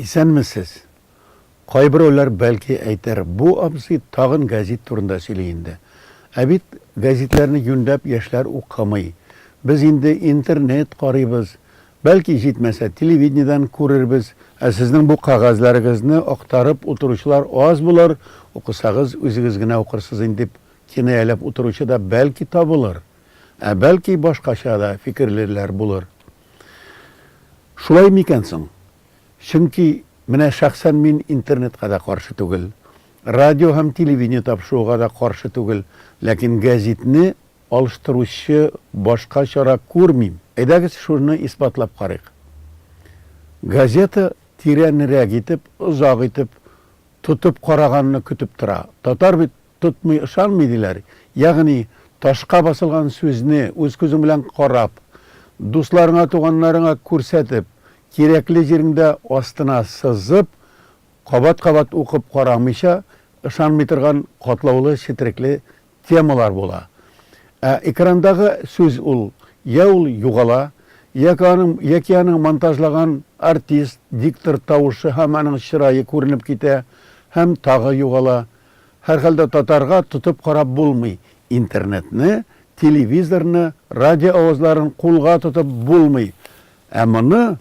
Исәнмесез? Кайберәүләр бәлки әйтер, бу абзый тагын гәзит турында сөйли инде. Ә бит гәзитләрне юндәп яшьләр укымый. Без инде интернет карыйбыз. Бәлки җитмәсә телевидениедан күрербез. Ә сезнең бу кагазларыгызны актарып утыручылар аз булыр. Укысагыз үзегез генә укырсыз инде дип кинаяләп утыручы да бәлки табылыр. Ә бәлки башкача да фикерләр булыр. Шулай микән соң? Чөнки менә шәхсән мин интернетка да каршы түгел. Радио һәм телевидение тапшыруга да каршы түгел. Ләкин гәзитне алыштыручы башка чара күрмим. Әйдәгез шуны исбатлап карыйк. Газета тирәнрәк итеп, озак итеп, тотып караганны көтеп тора. Татар бит тотмый ышанмый диләр. Ягъни ташка басылган сүзне үз күзең белән карап, дусларыңа, туганнарыңа күрсәтеп, кирәкле җиреңдә астына сызып, кабат-кабат укып карамыйча, ышанмый торган катлаулы, четерекле темалар була. Экрандагы сүз ул югала, яки аның монтажлаган артист, диктор тавышы һәм аның чырае күренеп китә, һәм тагы югала. Һәрхәлдә татарга тотып карап булмый. Интернетны, телевизорны, радио авызларын кулга тотып булмый. Ә моны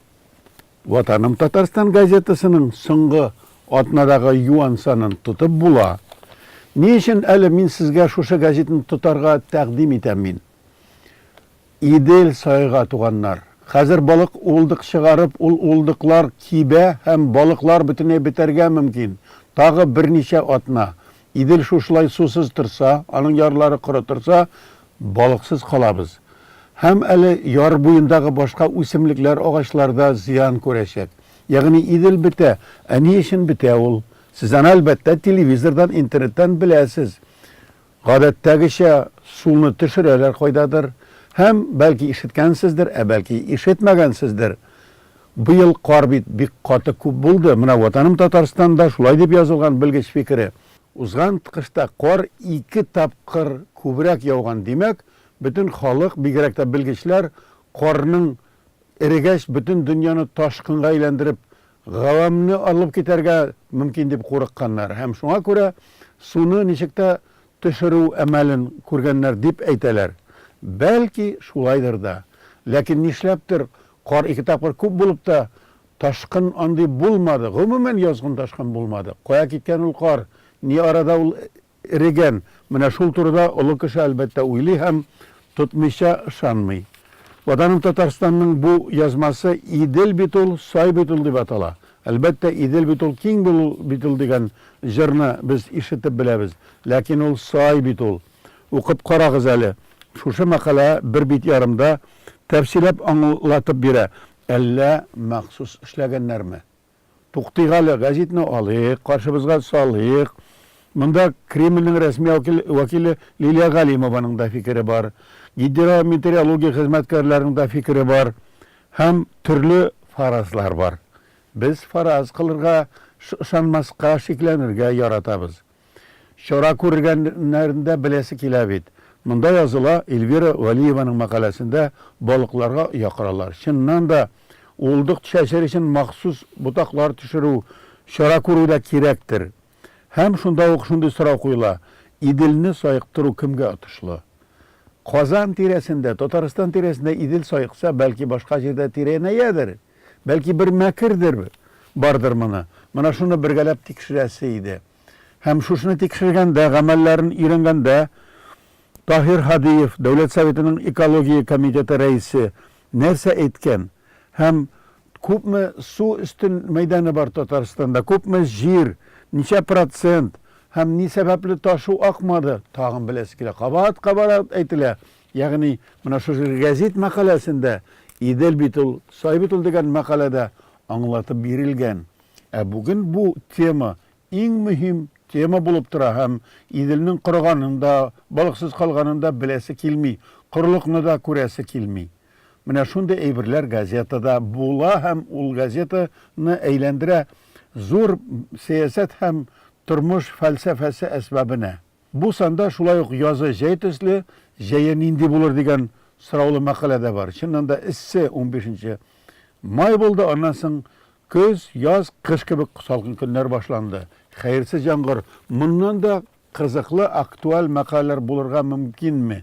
Ватаным Татарстан газетасының соңгы атнадагы юан санын тотып була. Ни өчен әле мин сезгә шушы газетны тотарга тәкъдим итәм мин? Идел сайга туганнар. Хәзер балык улдык чыгарып, ул улдыклар кибә һәм балыклар бөтенләй бетәргә мөмкин. Тагы берничә атна. Идел шушылай сусыз торса, аның ярлары коры торса, балыксыз калабыз. Һәм әле яр буендагы башка үсемлекләр, агачларда зыян күрәчәк. Ягъни Идел бетә. Ә ни өчен бетә ул? Сез әлбәттә телевизордан, интернеттан беләсез. Гадәттәгечә суны төшерәләр кайдадыр. Һәм бәлки ишеткәнсездер, ә бәлки ишетмәгәнсездер. Быел кар бит бик каты күп булды. Менә Ватаным Татарстанда шулай дип язылган белгеч фикере. Узган кышта кар 2 тапкыр күбрәк яуган. Димәк, bütün халык, бигрәк тә белгечләр, карның эрегәч бөтен дөньяны ташкынга әйләндереп, гавамны алып китәргә мөмкин дип курыкканнар. Һәм шуңа күрә суны ничек тә төшерү әмәлен күргәннәр дип әйтәләр. Бәлки шулайдыр да. Ләкин нишләптер кар 2 тапкыр күп булып та ташкын андый булмады. Гомумән язгын ташкын булмады. Кая киткән ул кар? Ни арада ул эрегән? Менә шул турыда олы кеше әлбәттә уйлый һәм тотмыйча ышанмый. Ватаным Татарстанның бу язмасы Идел бит ул, сай бит ул дип атала. Әлбәттә Идел бит ул, киң бит ул дигән җырны без ишетеп беләбез. Ләкин ул сай бит ул. Укып карагыз әле. Шушы мәкалә бер бит ярымда тәфсилләп аңлатып бирә. Әллә махсус эшләгәннәрме? Туктыйк әле, гәзитне алыйк, каршыбызга салыйк. Монда Кремльнең рәсми вәкиле Лилия Галимованың да фикере бар. Гидрометеорология хезмәткәрләренең да фикере бар. Һәм төрле фаразлар бар. Без фараз кылырга, ышанмаска, шикләнергә яратабыз. Чара күргәннәрендә беләсе килә бит. Монда языла Эльвира Валиеваның мәкаләсендә балыкларга якыралар. Чыннан да улдык төшәчер өчен махсус бутаклар төшерү, чара күрүдә кирәктер. Һәм шунда ук шундый сорау куела. Иделне сайыктыру кемгә отышлы? Казан тирәсендә, Татарстан тирәсендә Идел сайыкса, бәлки башка җирдә тирәнәядер. Бәлки бер мәкердер бардыр моны. Менә шуны бергәләп тикшерәсе иде. Һәм шушыны тикшергәндә, гамәлләрен өйрәнгәндә Таһир Хадиев, Дәүләт Советының экология комитеты рәисе, нәрсә әйткән? Һәм күпме су өстен мәйданы бар Татарстанда, күпме җир, ничә процент, һәм ни сәбәпле ташу акмады, тагын беләсе килә. Кабат әйтелә. Ягъни, менә шушы гәзит мәкаләсендә Идел бит ул, сай бит ул дигән мәкаләдә аңлатып бирелгән. Ә бүген бу тема иң мөһим тема булып тора һәм Иделнең корганында, балыксыз калганында беләсе килми, корылыкны да күрәсе килми. Менә шундый әйберләр газетада була һәм ул газетаны әйләндерә зур сәясәт һәм тормыш фәлсәфәсе әсбабына. Бу санда шулай ук язы җәй төсле, җәе нинди булыр дигән сораулы мәкаләдә бар. Чыннан да 15 май булды, аннан соң Көз, яз, кыш кебек салкын көннәр башланды. Хәерсез яңгыр. Моннан да кызыклы актуаль мәкаләләр булырга мөмкинме?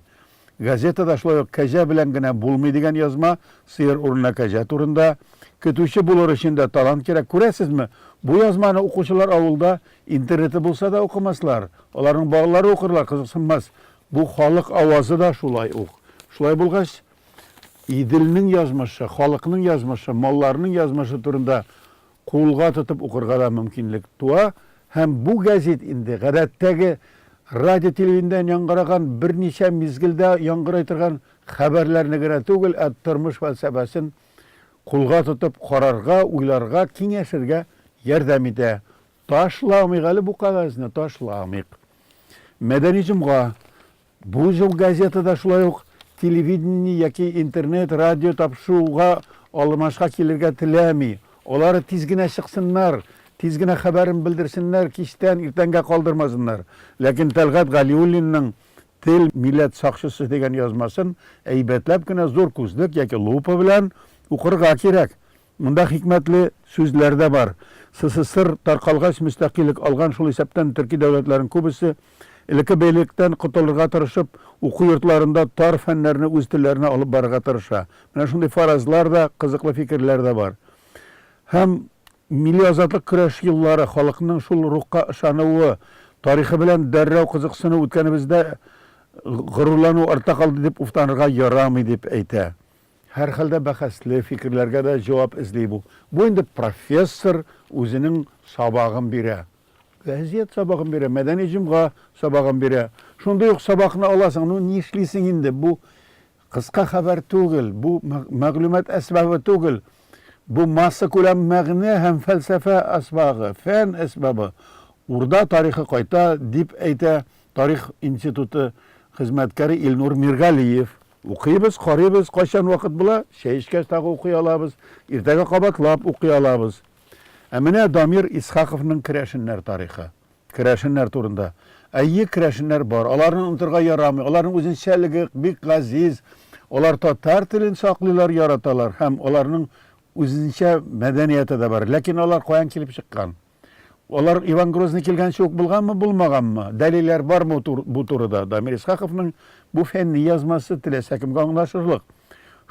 Газетада шулай ук кәҗә белән генә булмый дигән язма, сыер урынына кәҗә турында. Көтүче булыр өчен дә талант кирәк. Күрәсезме? Бу язманы укучылар авылда интернеты булса да укымаслар. Аларның балалары укырлар, кызыксынмас. Бу халык авазы да шулай ук. Шулай булгач, Иделнең язмышы, халыкның язмышы, малларның язмышы турында кулга тотып укырга да мөмкинлек туа. Һәм бу газет инде гадәттәге радио телевидениедән яңгыраган берничә мизгелдә яңгырый торган хәбәрләрне генә түгел, тормыш фәлсәфәсен кулга тотып карарга, уйларга, киңәшергә ярдәм итә. Ташламыйк әле бу кагазны, ташламыйк. Мәдәни җомга. Бу җыл газетада шулай ук телевидение яки интернет, радио тапшыруга алмашка килергә теләми. Алар тиз генә чыксыннар, тиз генә хәбәрен белдерсеннәр, кичтән иртәнгә калдырмасыннар. Ләкин Тәлгат Галиуллинның Тел милләт сакчысы дигән язмасын әйбәтләп кенә зур күзлек яки лупа белән укырга кирәк. Монда хикмәтле сүзләр дә бар. СССР таркалгач мөстәкыйлек алган шул исәптән төрки дәүләтләрен күбесе элекке бәйлектән котылырга тырышып, уку йортларында тар фәннәрне үз телләренә алып барырга тырыша. Менә шундый фаразлар да, кызыклы фикерләр дә бар. Һәм милли азатлык көрәш еллары, халыкның шул рухка ышануы, тарихы белән дәррәү кызыксыну үткәнебездә горурлану арта калды дип уфтанырга ярамый дип әйтә. Һәр хәлдә бәхәсле фикерләргә дә җавап эзли бу. Бу инде профессор үзенең сабагын бирә. Газет сабагын бирә, мәдәни җомга сабагын бирә. Шундый ук сабакны аласың, ну ни эшлисең инде? Бу кыска хәбәр түгел, бу мәгълүмат әсбабы түгел. Бу масса күләм мәгънә һәм фәлсәфә әсбабы, фән әсбабы. Урда тарихы кайта дип әйтә Тарих институты хезмәткәре Илнур Миргалиев. Укыйбыз, карыйбыз, кайчан вакыт була, чәй эчкәч тагы укый алабыз, иртәгә кабатлап укый алабыз. Менә Дамир Исхаковның Керәшеннәр тарихы, Керәшеннәр турында. Әйе, Керәшеннәр бар, аларны онытырга ярамый, аларның үзенчәлеге бик газиз, алар татар телен саклыйлар, яраталар, һәм аларның үзенчә мәдәнияте дә бар. Ләкин алар каян килеп чыккан? Алар Иван Грозный килгәнчә ук булганмы, булмаганмы? Дәлилләр бармы бу турыда? Дамир Исхаковның бу фәнни язмасы теләсә кемгә аңлашырлык.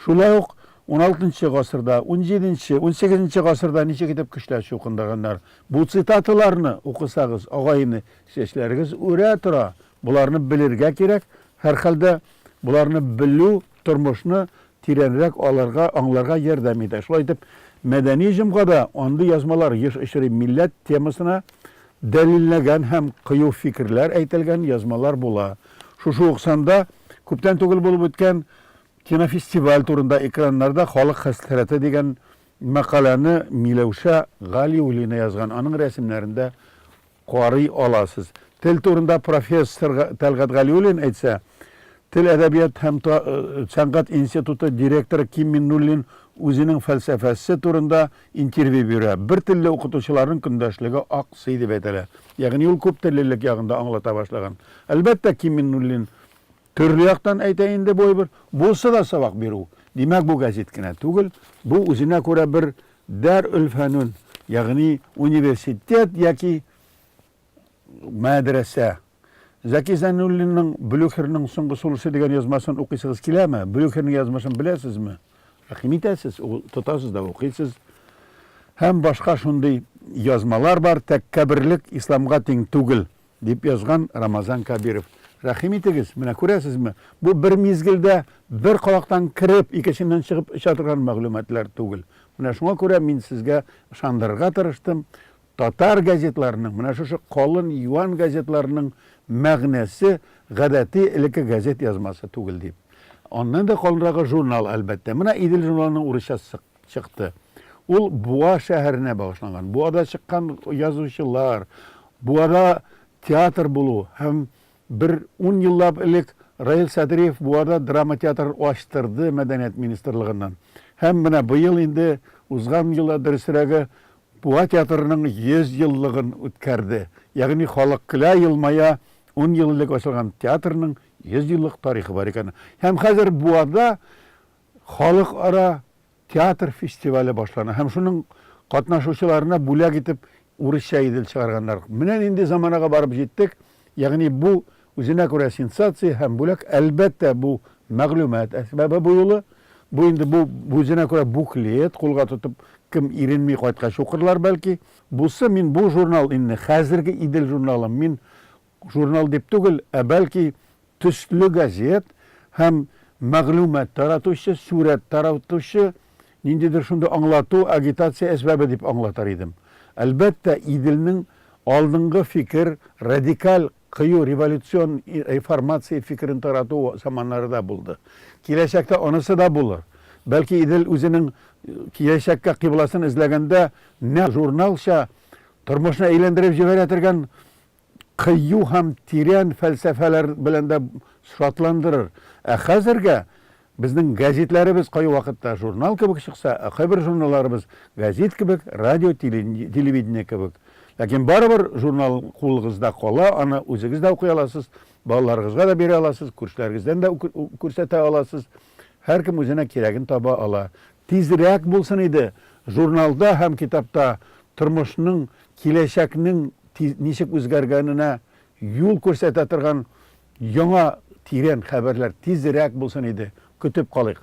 Шулай ук 16-нчы гасырда, 17-нче, 18-нче гасырда ничек итеп көчләр чукындыганнар. Бу цитаталарны укысагыз, агайны, чәчләрегез үрә тора. Буларны белергә кирәк. Һәр хәлдә буларны белү тормышны тирәнрәк алырга, аңларга ярдәм итә. Шулай итеп, мәдәни җомгада андый язмалар еш эшри милләт темасына дәлилләгән һәм кыю фикерләр әйтелгән язмалар була. Шушы уксанда күптән түгел булып үткән кинофестиваль турында экраннарда халык хәсрәте дигән мәкаләне Миләүшә Галиуллина язган. Аның рәсемнәрендә карый аласыз. Тел турында профессор Тәлгат Галиуллин әйтсә, Тел әдәбият һәм сәнгать институты директоры Ким Миннуллин үзенең фәлсәфәсе турында интервью бирә. Бер телле укытучыларның көндәшлеге аксый дип әйтәләр. Ягъни ул күп теллелек ягында аңлата башлаган. Әлбәттә, Ким Миннуллин төрле яктан әйтә инде бер булса да сабак бирү. Димәк, бу газет кенә түгел, бу үзенә күрә бер Дарүл Фәнун, ягъни университет яки мәдрәсә. Зәки Зәйнуллинның Блюхерның соңгы сулышы дигән язмасын укыйсыгыз киләме? Блюхерның язмасын беләсезме? Рәхим итәсез, тотасыз да укыйсыз. Һәм башка шундый язмалар бар, тәкәбберлек исламга тиң түгел, дип язган Рамазан Кабиров. Рәхим итегез, менә күрәсезме? Бу бер мизгелдә бер калактан кирип, икенченнән чыгып эчә торган мәгълүматлар түгел. Менә шуңа күрә мин сезгә ышандырырга тырыштым. Татар газетларының, менә шушы калын юан газетларының мәгънәсе гадәти элекке газет язмасы түгел дип. Аннан да калынрагы журнал әлбәттә. Менә Идел журналының урысча чыкты. Ул Буа шәһәренә багышланган. Буада чыккан язучылар, Буада театр булу һәм бер 10 еллап элек Раил Садриев Буада драма театры ачтырды мәдәният министрлыгыннан. Һәм менә быел инде узган елда дөресрәге Буа театрының 100 еллыгын үткәрде. Ягъни халык көлә елмая 10 ел элек ачылган театрның 100 еллык тарихы бар икән. Һәм хәзер Буада халыкара театр фестивале башлана. Һәм шуның катнашучыларына бүләк итеп урысча идел чыгарганнар. Менә инде заманага барып җиттек. Ягъни бу үзенә күрә сенсация һәм бүләк, әлбәттә бу мәгълүмат әсбабы бу юлы. Бу инде бу үзенә күрә буклет кулга тотып кем иренми кайткач укырлар бәлки. Бусы мин бу журнал инде хәзерге идел журналым. Мин журнал дип түгел, бәлки төсле газет һәм мәгълүмат таратучы, сурәт таратучы, ниндидер шунда аңлату, агитация әсбабы дип аңлатар идем. Әлбәттә, Иделнең алдынгы фикер, радикаль, кыю, революцион реформация фикерен тарату заманнарында булды. Киләчәктә анысы да булыр. Бәлки Идел үзенең киләчәккә кыйбласын эзләгәндә нә журналча тормышны әйләндереп җибәрә торган кыю һәм тирән фәлсәфәләр белән дә шатландырыр. Хәзергә безнең газетләребез кай вакытта журнал кебек чыкса, кайбер журналларыбыз газет кебек, радио, телевидение кебек. Ләкин барыбер журнал кулыгызда кала, аны үзегез дә укый аласыз, балаларыгызга да бирә аласыз, күршеләрегездән дә күрсәтә аласыз. Һәркем үзенә кирәген таба ала. Тизрәк булсын иде журналда һәм китапта тормышның, киләчәкнең ничек үзгәргәненә юл күрсәтә торган яңа тирән хәбәрләр тизрәк булсын иде. Көтеп калыйк.